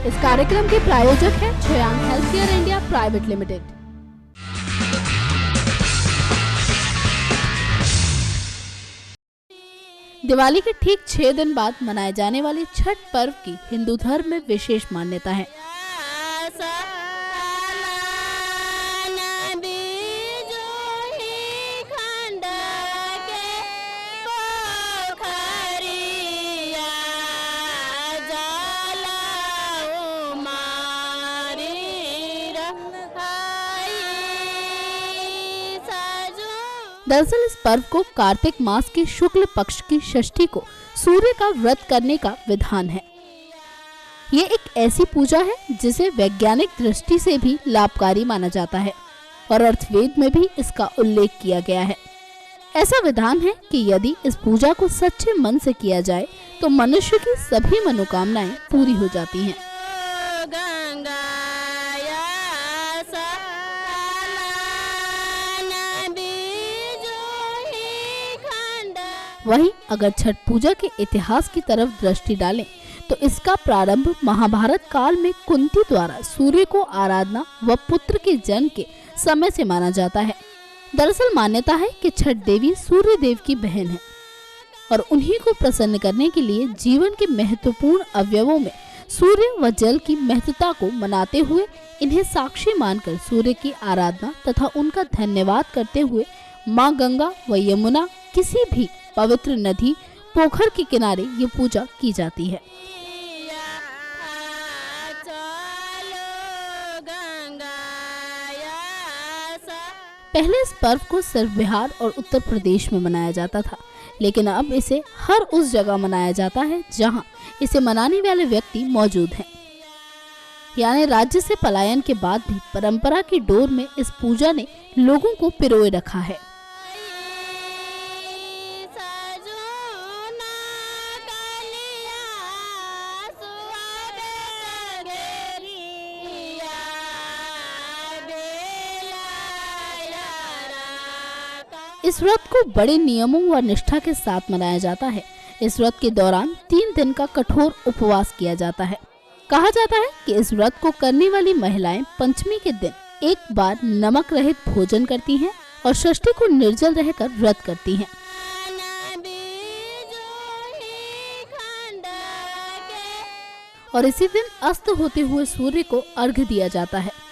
इस कार्यक्रम के प्रायोजक है Choyang healthcare India private limited. Diwali के ठीक 6 दिन बाद मनाए जाने वाले छठ पर्व की हिंदू धर्म में विशेष मान्यता है। दरअसल इस पर्व को कार्तिक मास के शुक्ल पक्ष की षष्ठी को सूर्य का व्रत करने का विधान है। ये एक ऐसी पूजा है जिसे वैज्ञानिक दृष्टि से भी लाभकारी माना जाता है और अर्थवेद में भी इसका उल्लेख किया गया है। ऐसा विधान है कि यदि इस पूजा को सच्चे मन से किया जाए तो मनुष्य की सभी मनोकामनाएं पूरी हो जाती हैं। वहीं अगर छठ पूजा के इतिहास की तरफ दृष्टि डालें तो इसका प्रारंभ महाभारत काल में कुंती द्वारा सूर्य को आराधना व पुत्र के जन्म के समय से माना जाता है। दरअसल मान्यता है कि छठ देवी सूर्य देव की बहन है और उन्हीं को प्रसन्न करने के लिए जीवन के महत्वपूर्ण अवयवों में सूर्य व जल की महत्ता को मनाते हुए इन्हें साक्षी मानकर सूर्य की आराधना तथा उनका धन्यवाद करते हुए माँ गंगा व यमुना किसी भी पवित्र नदी पोखर के किनारे ये पूजा की जाती है। पहले इस पर्व को सिर्फ बिहार और उत्तर प्रदेश में मनाया जाता था, लेकिन अब इसे हर उस जगह मनाया जाता है जहां इसे मनाने वाले व्यक्ति मौजूद हैं। यानी राज्य से पलायन के बाद भी परंपरा की डोर में इस पूजा ने लोगों को पिरोए रखा है। इस व्रत को बड़े नियमों व निष्ठा के साथ मनाया जाता है। इस व्रत के दौरान 3 दिन का कठोर उपवास किया जाता है। कहा जाता है कि इस व्रत को करने वाली महिलाएं पंचमी के दिन एक बार नमक रहित भोजन करती हैं और षष्ठी को निर्जल रहकर व्रत करती हैं। और इसी दिन अस्त होते हुए सूर्य को अर्घ्य दिया जाता है।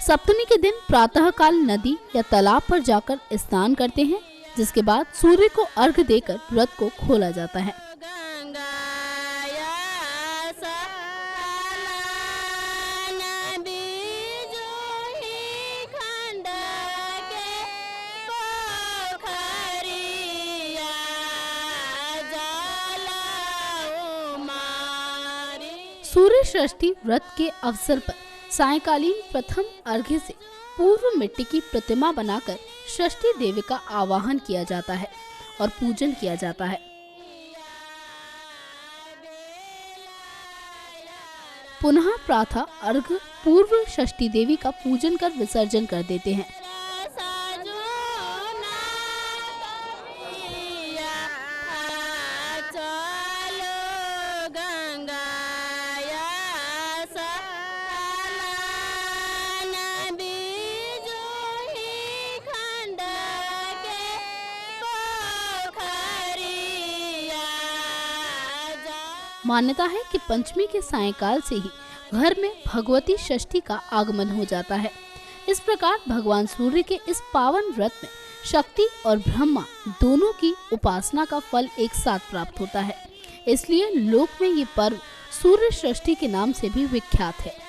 सप्तमी के दिन प्रातः काल नदी या तालाब पर जाकर स्नान करते हैं, जिसके बाद सूर्य को अर्घ्य देकर व्रत को खोला जाता है। सूर्य षष्ठी व्रत के अवसर पर सायंकालीन प्रथम अर्घ्य से पूर्व मिट्टी की प्रतिमा बनाकर षष्ठी देवी का आवाहन किया जाता है और पूजन किया जाता है। पुनः प्रातः अर्घ्य पूर्व षष्ठी देवी का पूजन कर विसर्जन कर देते हैं। मान्यता है कि पंचमी के सायंकाल से ही घर में भगवती षष्ठी का आगमन हो जाता है। इस प्रकार भगवान सूर्य के इस पावन व्रत में शक्ति और ब्रह्मा दोनों की उपासना का फल एक साथ प्राप्त होता है। इसलिए लोक में ये पर्व सूर्य षष्ठी के नाम से भी विख्यात है।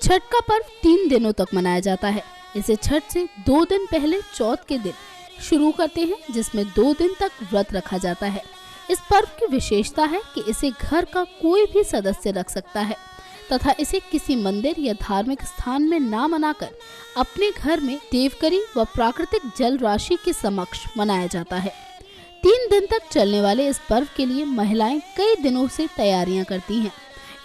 छठ का पर्व 3 दिनों तक मनाया जाता है। इसे छठ से 2 दिन पहले चौथ के दिन शुरू करते हैं, जिसमें 2 दिन तक व्रत रखा जाता है। इस पर्व की विशेषता है कि इसे घर का कोई भी सदस्य रख सकता है तथा इसे किसी मंदिर या धार्मिक स्थान में ना मनाकर अपने घर में देवकरी व प्राकृतिक जल राशि के समक्ष मनाया जाता है। 3 दिन तक चलने वाले इस पर्व के लिए महिलाएं कई दिनों से तैयारियां करती हैं।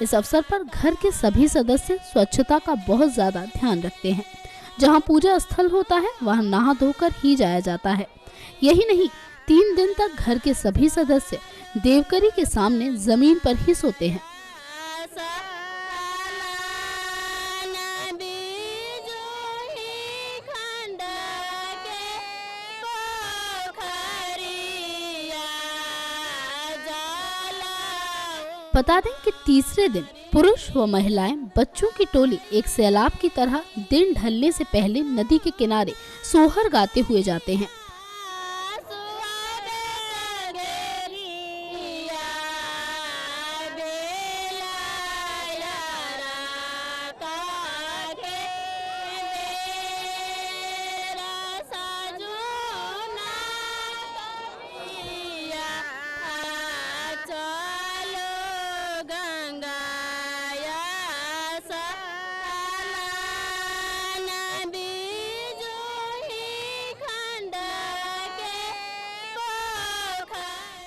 इस अवसर पर घर के सभी सदस्य स्वच्छता का बहुत ज्यादा ध्यान रखते हैं। जहां पूजा स्थल होता है वहां नहा धोकर ही जाया जाता है। यही नहीं, 3 दिन तक घर के सभी सदस्य देवकरी के सामने जमीन पर ही सोते हैं। बता दें कि तीसरे दिन पुरुष व महिलाएं बच्चों की टोली एक सैलाब की तरह दिन ढलने से पहले नदी के किनारे सोहर गाते हुए जाते हैं।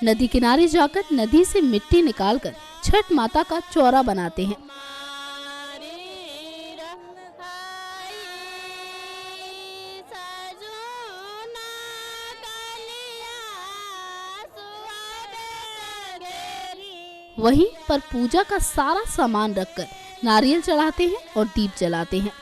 नदी किनारे जाकर नदी से मिट्टी निकालकर छठ माता का चौरा बनाते हैं। वहीं पर पूजा का सारा सामान रखकर नारियल चढ़ाते हैं और दीप जलाते हैं।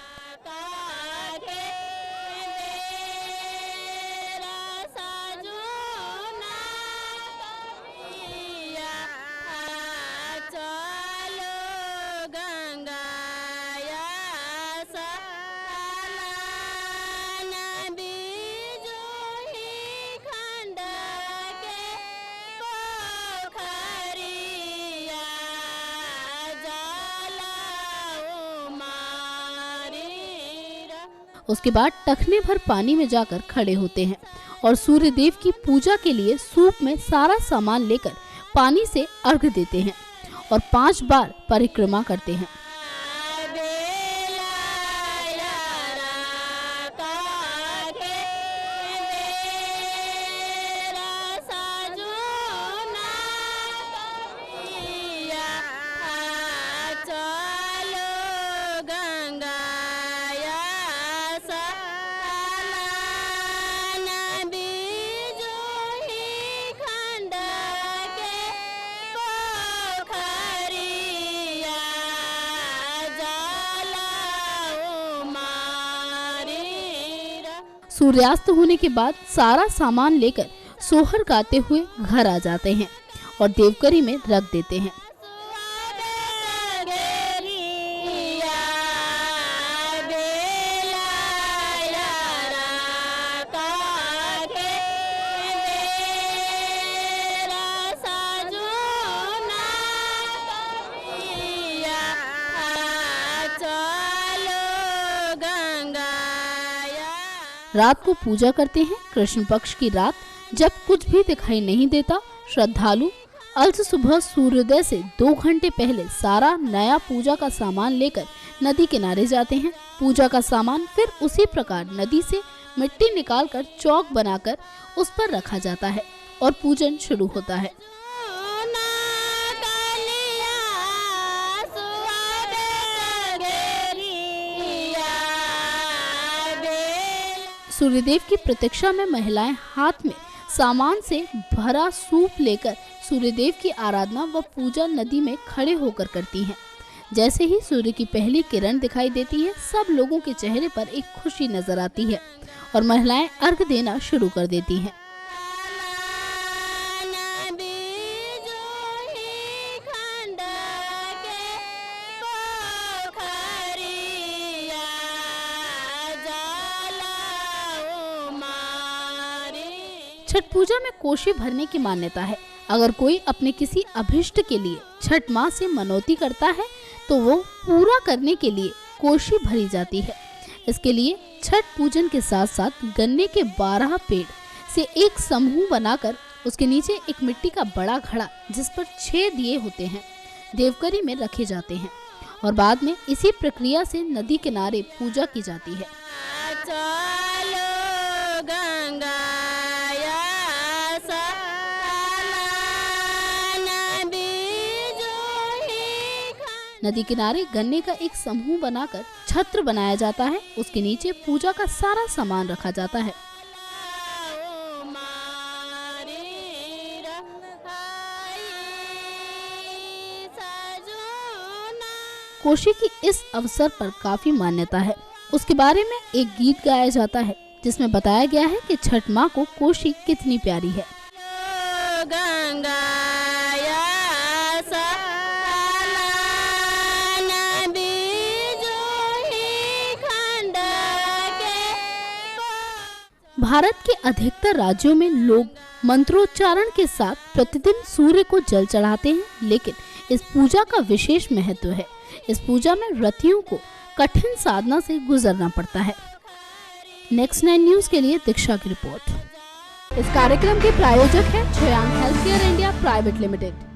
उसके बाद टखने भर पानी में जाकर खड़े होते हैं और सूर्य देव की पूजा के लिए सूप में सारा सामान लेकर पानी से अर्घ्य देते हैं और 5 बार परिक्रमा करते हैं। सूर्यास्त होने के बाद सारा सामान लेकर सोहर गाते हुए घर आ जाते हैं और देवकरी में रख देते हैं। रात को पूजा करते हैं। कृष्ण पक्ष की रात जब कुछ भी दिखाई नहीं देता, श्रद्धालु अलस सुबह सूर्योदय से 2 घंटे पहले सारा नया पूजा का सामान लेकर नदी किनारे जाते हैं। पूजा का सामान फिर उसी प्रकार नदी से मिट्टी निकालकर चौक बनाकर उस पर रखा जाता है और पूजन शुरू होता है। सूर्यदेव की प्रतीक्षा में महिलाएं हाथ में सामान से भरा सूप लेकर सूर्यदेव की आराधना व पूजा नदी में खड़े होकर करती हैं। जैसे ही सूर्य की पहली किरण दिखाई देती है, सब लोगों के चेहरे पर एक खुशी नजर आती है और महिलाएं अर्घ देना शुरू कर देती हैं। छठ पूजा में कोशी भरने की मान्यता है। अगर कोई अपने किसी अभिष्ट के लिए छठ माँ से मनौती करता है तो वो पूरा करने के लिए कोशी भरी जाती है। इसके लिए छठ पूजन के साथ साथ गन्ने के 12 पेड़ से एक समूह बनाकर उसके नीचे एक मिट्टी का बड़ा घड़ा जिस पर 6 दिए होते हैं देवकरी में रखे जाते हैं और बाद में इसी प्रक्रिया से नदी किनारे पूजा की जाती है। नदी किनारे गन्ने का एक समूह बनाकर छत्र बनाया जाता है। उसके नीचे पूजा का सारा सामान रखा जाता है। कोशी की इस अवसर पर काफी मान्यता है। उसके बारे में एक गीत गाया जाता है जिसमें बताया गया है कि छठ माँ को कोशी कितनी प्यारी है। भारत के अधिकतर राज्यों में लोग मंत्रोच्चारण के साथ प्रतिदिन सूर्य को जल चढ़ाते हैं, लेकिन इस पूजा का विशेष महत्व है। इस पूजा में व्रतियों को कठिन साधना से गुजरना पड़ता है। नेक्स्ट 9 न्यूज के लिए दीक्षा की रिपोर्ट। इस कार्यक्रम के प्रायोजक है Choyang health care India private limited.